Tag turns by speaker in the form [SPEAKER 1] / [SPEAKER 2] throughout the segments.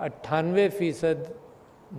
[SPEAKER 1] 98%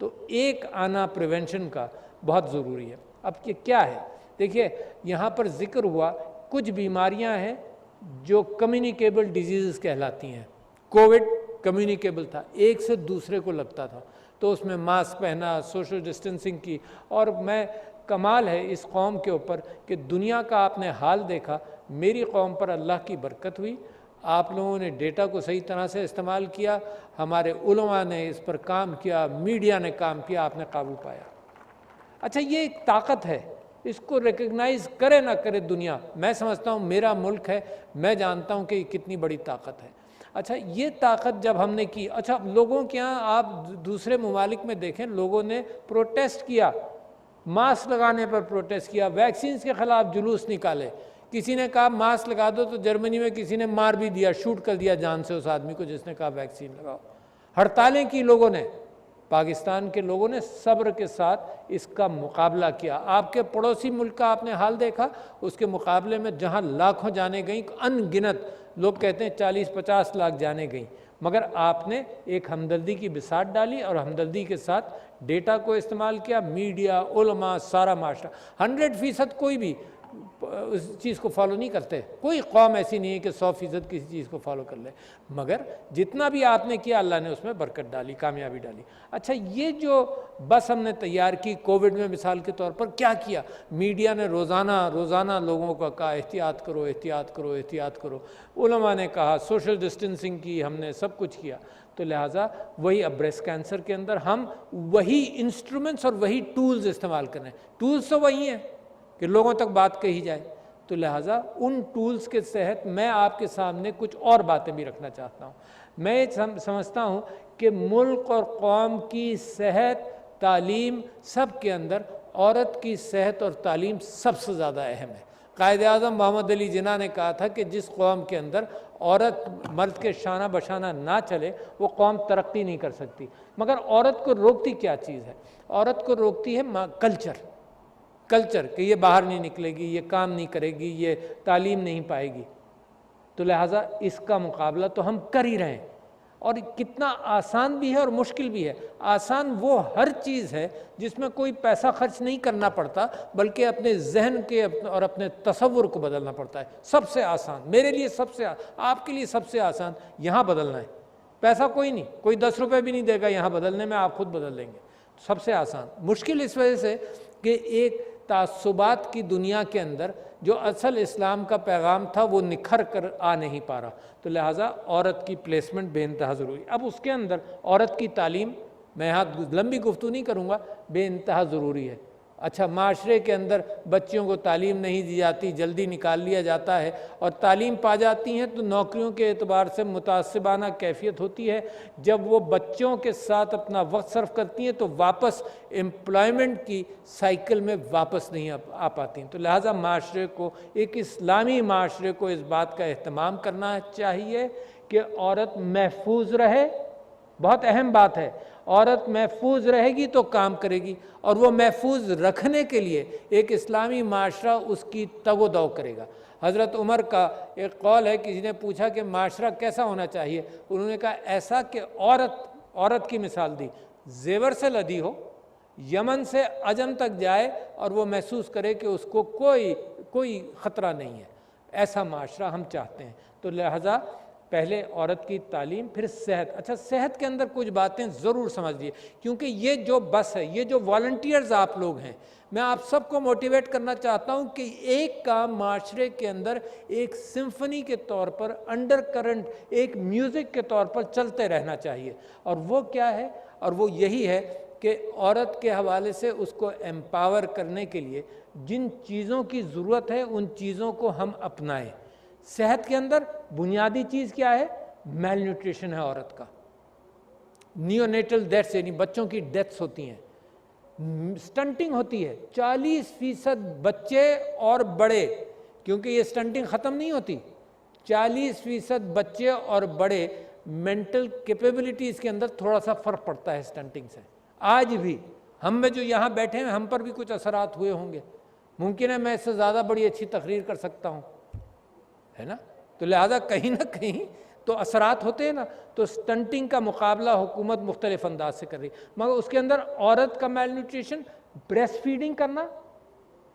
[SPEAKER 1] تو ایک آنا پریونشن کا بہت ضروری ہے۔ اب یہ کیا ہے؟ دیکھیے یہاں پر ذکر ہوا کچھ بیماریاں ہیں جو کمیونیکیبل ڈیزیزز کہلاتی ہیں۔ کووڈ کمیونیکیبل تھا، ایک سے دوسرے کو لگتا تھا، تو اس میں ماسک پہنا، سوشل ڈسٹینسنگ کی، اور میں کمال ہے اس قوم کے اوپر کہ دنیا کا آپ نے حال دیکھا، میری قوم پر اللہ کی برکت ہوئی، آپ لوگوں نے ڈیٹا کو صحیح طرح سے استعمال کیا، ہمارے علماء نے اس پر کام کیا، میڈیا نے کام کیا، آپ نے قابو پایا۔ اچھا یہ ایک طاقت ہے، اس کو ریکگنائز کرے نہ کرے دنیا، میں سمجھتا ہوں میرا ملک ہے، میں جانتا ہوں کہ یہ کتنی بڑی طاقت ہے۔ اچھا یہ طاقت جب ہم نے کی، اچھا لوگوں کے یہاں آپ دوسرے ممالک میں دیکھیں، لوگوں نے پروٹیسٹ کیا، ماسک لگانے پر پروٹیسٹ کیا، ویکسینز کے خلاف جلوس نکالے، کسی نے کہا ماسک لگا دو تو جرمنی میں کسی نے مار بھی دیا، شوٹ کر دیا جان سے اس آدمی کو جس نے کہا ویکسین لگاؤ، ہڑتالیں کی لوگوں نے۔ پاکستان کے لوگوں نے صبر کے ساتھ اس کا مقابلہ کیا۔ آپ کے پڑوسی ملک کا آپ نے حال دیکھا، اس کے مقابلے میں جہاں لاکھوں جانیں گئیں، ان گنت لوگ کہتے ہیں 40-50 لاکھ جانیں گئیں، مگر آپ نے ایک ہمدردی کی بساط ڈالی اور ہمدردی کے ساتھ ڈیٹا کو استعمال کیا، میڈیا، علماء، سارا معاشرہ۔ 100% کوئی بھی اس چیز کو فالو نہیں کرتے، کوئی قوم ایسی نہیں ہے کہ 100% کسی چیز کو فالو کر لے، مگر جتنا بھی آپ نے کیا اللہ نے اس میں برکت ڈالی، کامیابی ڈالی۔ اچھا یہ جو بس ہم نے تیار کی کووڈ میں مثال کے طور پر کیا کیا، میڈیا نے روزانہ لوگوں کو کہا احتیاط کرو احتیاط کرو احتیاط کرو، علماء نے کہا، سوشل ڈسٹینسنگ کی، ہم نے سب کچھ کیا، تو لہٰذا وہی اب بریسٹ کینسر کے اندر ہم وہی انسٹرومنٹس اور وہی ٹولز استعمال کر رہے ہیں، ٹولز تو وہی ہیں کہ لوگوں تک بات کہی جائے، تو لہٰذا ان ٹولز کے تحت میں آپ کے سامنے کچھ اور باتیں بھی رکھنا چاہتا ہوں۔ میں سمجھتا ہوں کہ ملک اور قوم کی صحت، تعلیم، سب کے اندر عورت کی صحت اور تعلیم سب سے زیادہ اہم ہے۔ قائد اعظم محمد علی جناح نے کہا تھا کہ جس قوم کے اندر عورت مرد کے شانہ بشانہ نہ چلے وہ قوم ترقی نہیں کر سکتی۔ مگر عورت کو روکتی کیا چیز ہے؟ عورت کو روکتی ہے کلچر کہ یہ باہر نہیں نکلے گی، یہ کام نہیں کرے گی، یہ تعلیم نہیں پائے گی، تو لہٰذا اس کا مقابلہ تو ہم کر ہی رہے ہیں، اور کتنا آسان بھی ہے اور مشکل بھی ہے۔ آسان وہ ہر چیز ہے جس میں کوئی پیسہ خرچ نہیں کرنا پڑتا، بلکہ اپنے ذہن کے اور اپنے تصور کو بدلنا پڑتا ہے۔ سب سے آسان میرے لیے، آپ کے لیے سب سے آسان یہاں بدلنا ہے، پیسہ کوئی نہیں، کوئی 10 روپے بھی نہیں دے گا یہاں بدلنے میں، آپ خود بدل لیں گے، سب سے آسان۔ مشکل اس وجہ سے کہ ایک تعصبات کی دنیا کے اندر جو اصل اسلام کا پیغام تھا وہ نکھر کر آ نہیں پا رہا، تو لہٰذا عورت کی پلیسمنٹ بے انتہا ضروری۔ اب اس کے اندر عورت کی تعلیم، میں یہاں لمبی گفتگو نہیں کروں گا، بے انتہا ضروری ہے۔ اچھا معاشرے کے اندر بچیوں کو تعلیم نہیں دی جاتی، جلدی نکال لیا جاتا ہے، اور تعلیم پا جاتی ہیں تو نوکریوں کے اعتبار سے متعصبانہ کیفیت ہوتی ہے، جب وہ بچوں کے ساتھ اپنا وقت صرف کرتی ہیں تو واپس امپلائمنٹ کی سائیکل میں واپس نہیں آ پاتی ہیں۔ تو لہٰذا معاشرے کو، ایک اسلامی معاشرے کو اس بات کا اہتمام کرنا چاہیے کہ عورت محفوظ رہے، بہت اہم بات ہے، عورت محفوظ رہے گی تو کام کرے گی، اور وہ محفوظ رکھنے کے لیے ایک اسلامی معاشرہ اس کی تگ و دو کرے گا۔ حضرت عمر کا ایک قول ہے، کسی نے پوچھا کہ معاشرہ کیسا ہونا چاہیے، انہوں نے کہا ایسا کہ عورت کی مثال دی، زیور سے لدی ہو، یمن سے عجم تک جائے اور وہ محسوس کرے کہ اس کو کوئی خطرہ نہیں ہے، ایسا معاشرہ ہم چاہتے ہیں۔ تو لہٰذا پہلے عورت کی تعلیم، پھر صحت۔ اچھا صحت کے اندر کچھ باتیں ضرور سمجھ لیے، کیونکہ یہ جو بس ہے، یہ جو والنٹیئرز آپ لوگ ہیں، میں آپ سب کو موٹیویٹ کرنا چاہتا ہوں کہ ایک کام معاشرے کے اندر ایک سمفنی کے طور پر، انڈر کرنٹ، ایک میوزک کے طور پر چلتے رہنا چاہیے، اور وہ کیا ہے؟ اور وہ یہی ہے کہ عورت کے حوالے سے اس کو ایمپاور کرنے کے لیے جن چیزوں کی ضرورت ہے ان چیزوں کو ہم اپنائیں۔ صحت کے اندر بنیادی چیز کیا ہے؟ میل نیوٹریشن ہے عورت کا، نیونیٹل ڈیتھس یعنی بچوں کی ڈیتھس ہوتی ہیں، سٹنٹنگ ہوتی ہے، 40% بچے اور بڑے، کیونکہ یہ سٹنٹنگ ختم نہیں ہوتی، 40% بچے اور بڑے مینٹل کیپیبلٹیز کے اندر تھوڑا سا فرق پڑتا ہے سٹنٹنگ سے۔ آج بھی ہم میں جو یہاں بیٹھے ہیں، ہم پر بھی کچھ اثرات ہوئے ہوں گے، ممکن ہے میں اس سے زیادہ بڑی اچھی تقریر کر سکتا ہوں، ہے نا؟ تو لہٰذا کہیں نہ کہیں تو اثرات ہوتے ہیں نا، تو سٹنٹنگ کا مقابلہ حکومت مختلف انداز سے کر رہی، مگر اس کے اندر عورت کا میل نیوٹریشن، بریسٹ فیڈنگ کرنا،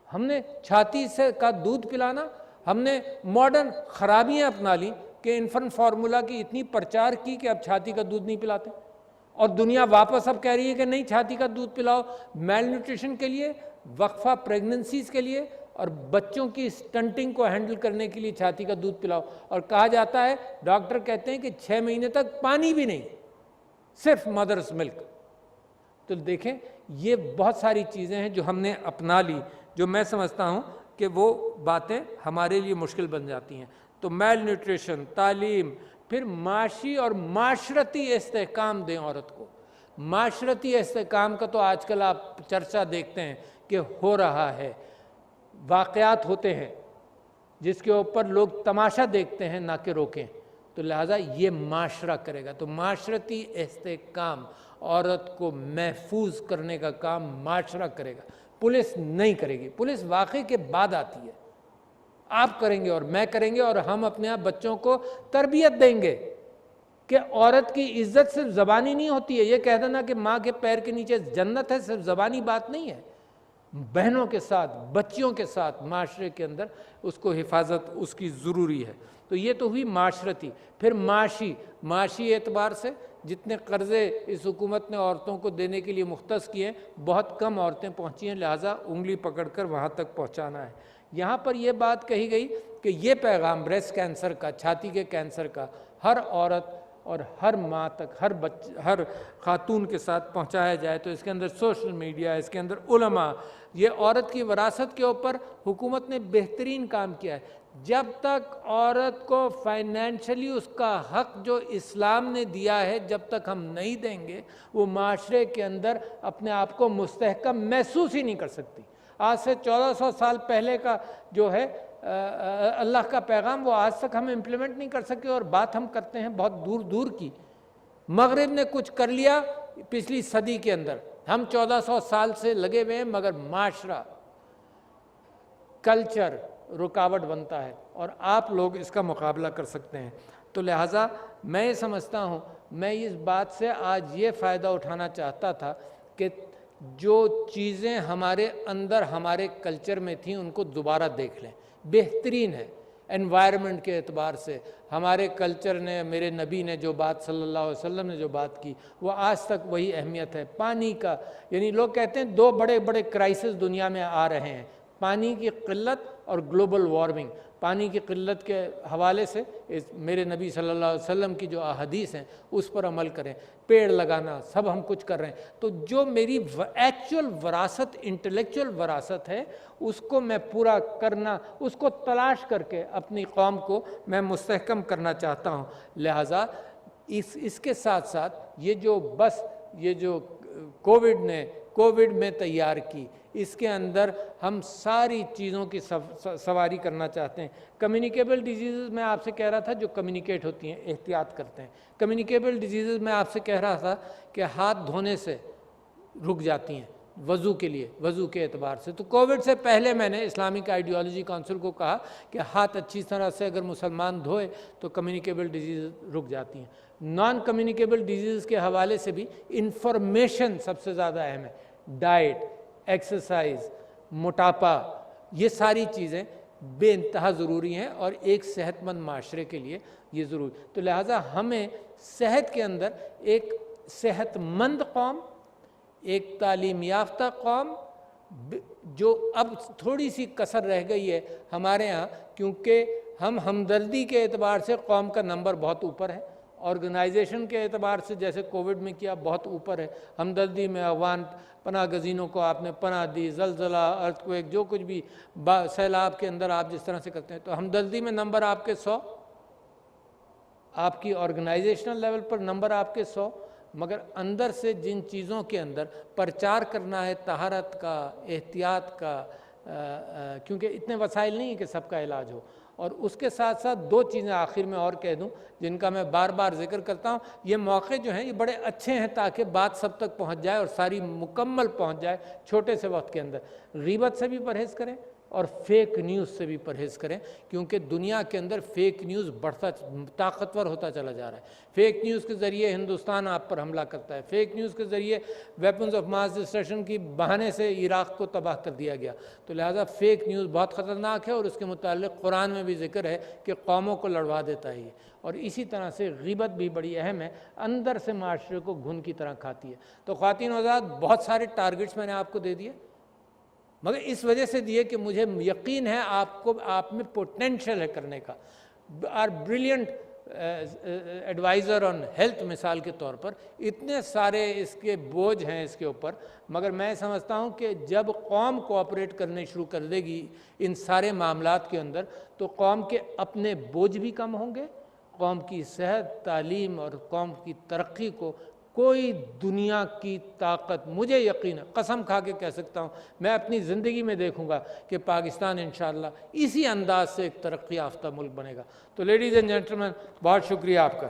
[SPEAKER 1] ہم نے چھاتی سے کا دودھ پلانا، ہم نے ماڈرن خرابیاں اپنا لی کہ انفنٹ فارمولا کی اتنی پرچار کی کہ اب چھاتی کا دودھ نہیں پلاتے، اور دنیا واپس اب کہہ رہی ہے کہ نہیں چھاتی کا دودھ پلاؤ میل نیوٹریشن کے لیے، وقفہ پریگننسیز کے لیے، اور بچوں کی سٹنٹنگ کو ہینڈل کرنے کے لیے چھاتی کا دودھ پلاؤ، اور کہا جاتا ہے ڈاکٹر کہتے ہیں کہ 6 مہینے تک پانی بھی نہیں، صرف مدرس ملک۔ تو دیکھیں یہ بہت ساری چیزیں ہیں جو ہم نے اپنا لی، جو میں سمجھتا ہوں کہ وہ باتیں ہمارے لیے مشکل بن جاتی ہیں۔ تو میل نیوٹریشن، تعلیم، پھر معاشی اور معاشرتی استحکام دیں عورت کو۔ معاشرتی استحکام کا تو آج کل آپ چرچا دیکھتے ہیں کہ ہو رہا ہے، واقعات ہوتے ہیں جس کے اوپر لوگ تماشا دیکھتے ہیں نہ کہ روکیں، تو لہٰذا یہ معاشرہ کرے گا۔ تو معاشرتی استحکام، عورت کو محفوظ کرنے کا کام معاشرہ کرے گا، پولیس نہیں کرے گی۔ پولیس واقعے کے بعد آتی ہے، آپ کریں گے اور میں کریں گے، اور ہم اپنے آپ بچوں کو تربیت دیں گے کہ عورت کی عزت صرف زبانی نہیں ہوتی ہے۔ یہ کہہ دینا کہ ماں کے پیر کے نیچے جنت ہے صرف زبانی بات نہیں ہے، بہنوں کے ساتھ، بچیوں کے ساتھ معاشرے کے اندر اس کو حفاظت اس کی ضروری ہے۔ تو یہ تو ہوئی معاشرتی۔ پھر معاشی اعتبار سے جتنے قرضے اس حکومت نے عورتوں کو دینے کے لیے مختص کیے ہیں، بہت کم عورتیں پہنچی ہیں، لہٰذا انگلی پکڑ کر وہاں تک پہنچانا ہے۔ یہاں پر یہ بات کہی گئی کہ یہ پیغام بریسٹ کینسر کا، چھاتی کے کینسر کا، ہر عورت اور ہر ماں تک، ہر خاتون کے ساتھ پہنچایا جائے۔ تو اس کے اندر سوشل میڈیا، اس کے اندر علماء، یہ عورت کی وراثت کے اوپر حکومت نے بہترین کام کیا ہے۔ جب تک عورت کو فائنینشلی اس کا حق جو اسلام نے دیا ہے جب تک ہم نہیں دیں گے، وہ معاشرے کے اندر اپنے آپ کو مستحکم محسوس ہی نہیں کر سکتی۔ آج سے 1400 سال پہلے کا جو ہے اللہ کا پیغام، وہ آج تک ہم امپلیمنٹ نہیں کر سکے، اور بات ہم کرتے ہیں بہت دور دور کی۔ مغرب نے کچھ کر لیا پچھلی صدی کے اندر، ہم 1400 سال سے لگے ہوئے ہیں، مگر معاشرہ، کلچر رکاوٹ بنتا ہے، اور آپ لوگ اس کا مقابلہ کر سکتے ہیں۔ تو لہٰذا میں یہ سمجھتا ہوں، میں اس بات سے آج یہ فائدہ اٹھانا چاہتا تھا کہ جو چیزیں ہمارے اندر ہمارے کلچر میں تھیں ان کو دوبارہ دیکھ لیں۔ بہترین ہے انوائرمنٹ کے اعتبار سے، ہمارے کلچر نے، میرے نبی نے جو بات صلی اللہ علیہ وسلم نے جو بات کی، وہ آج تک وہی اہمیت ہے۔ پانی کا، یعنی لوگ کہتے ہیں 2 بڑے بڑے کرائسس دنیا میں آ رہے ہیں، پانی کی قلت اور گلوبل وارمنگ۔ پانی کی قلت کے حوالے سے میرے نبی صلی اللہ علیہ وسلم کی جو احادیث ہیں اس پر عمل کریں، پیڑ لگانا، سب ہم کچھ کر رہے ہیں۔ تو جو میری ایکچول وراثت، انٹلیکچول وراثت ہے، اس کو میں پورا کرنا، اس کو تلاش کر کے اپنی قوم کو میں مستحکم کرنا چاہتا ہوں۔ لہٰذا اس کے ساتھ ساتھ یہ جو کووڈ میں تیار کی، اس کے اندر ہم ساری چیزوں کی سواری کرنا چاہتے ہیں۔ کمیونیکیبل ڈیزیزز میں آپ سے کہہ رہا تھا جو کمیونیکیٹ ہوتی ہیں، احتیاط کرتے ہیں۔ کمیونیکیبل ڈیزیزز میں آپ سے کہہ رہا تھا کہ ہاتھ دھونے سے رک جاتی ہیں، وضو کے لیے، وضو کے اعتبار سے۔ تو کووڈ سے پہلے میں نے اسلامک آئیڈیالوجی کونسل کو کہا کہ ہاتھ اچھی طرح سے اگر مسلمان دھوئے تو کمیونیکیبل ڈیزیز رک جاتی ہیں۔ نان کمیونیکیبل ڈیزیز کے حوالے سے بھی انفارمیشن سب سے زیادہ اہم ہے۔ ڈائٹ، ایکسرسائز، موٹاپا، یہ ساری چیزیں بے انتہا ضروری ہیں، اور ایک صحت مند معاشرے کے لیے یہ ضروری۔ تو لہٰذا ہمیں صحت کے اندر ایک صحت مند قوم، ایک تعلیم یافتہ قوم، جو اب تھوڑی سی کسر رہ گئی ہے ہمارے ہاں، کیونکہ ہم ہمدردی کے اعتبار سے قوم کا نمبر بہت اوپر ہے، آرگنائزیشن کے اعتبار سے جیسے کووڈ میں کیا بہت اوپر ہے، ہمدردی میں افغان پناہ گزینوں کو آپ نے پناہ دی، زلزلہ، ارتھکویک، جو کچھ بھی سیلاب کے اندر آپ جس طرح سے کرتے ہیں، تو ہمدردی میں نمبر آپ کے 100، آپ کی آرگنائزیشنل لیول پر نمبر آپ کے 100، مگر اندر سے جن چیزوں کے اندر پرچار کرنا ہے طہارت کا، احتیاط کا، کیونکہ اتنے وسائل نہیں ہیں کہ سب کا علاج ہو۔ اور اس کے ساتھ ساتھ 2 چیزیں آخر میں اور کہہ دوں جن کا میں بار بار ذکر کرتا ہوں۔ یہ موقع جو ہیں یہ بڑے اچھے ہیں تاکہ بات سب تک پہنچ جائے اور ساری مکمل پہنچ جائے چھوٹے سے وقت کے اندر۔ غیبت سے بھی پرہیز کریں اور فیک نیوز سے بھی پرہیز کریں، کیونکہ دنیا کے اندر فیک نیوز بڑھتا طاقتور ہوتا چلا جا رہا ہے۔ فیک نیوز کے ذریعے ہندوستان آپ پر حملہ کرتا ہے، فیک نیوز کے ذریعے ویپنز آف ماس ڈسٹرکشن کی بہانے سے عراق کو تباہ کر دیا گیا۔ تو لہٰذا فیک نیوز بہت خطرناک ہے، اور اس کے متعلق قرآن میں بھی ذکر ہے کہ قوموں کو لڑوا دیتا ہے یہ۔ اور اسی طرح سے غیبت بھی بڑی اہم ہے، اندر سے معاشرے کو گھن کی طرح کھاتی ہے۔ تو خواتین و حضرات، بہت سارے ٹارگٹس میں نے آپ کو دے دیے، مگر اس وجہ سے دیے کہ مجھے یقین ہے آپ میں پوٹینشیل ہے کرنے کا۔ Are brilliant advisor on health مثال کے طور پر، اتنے سارے اس کے بوجھ ہیں اس کے اوپر، مگر میں سمجھتا ہوں کہ جب قوم کوآپریٹ کرنے شروع کر دے گی ان سارے معاملات کے اندر، تو قوم کے اپنے بوجھ بھی کم ہوں گے، قوم کی صحت، تعلیم اور قوم کی ترقی کو کوئی دنیا کی طاقت، مجھے یقین ہے، قسم کھا کے کہہ سکتا ہوں، میں اپنی زندگی میں دیکھوں گا کہ پاکستان انشاءاللہ اسی انداز سے ایک ترقی یافتہ ملک بنے گا۔ تو لیڈیز اینڈ جینٹلمین، بہت شکریہ آپ کا۔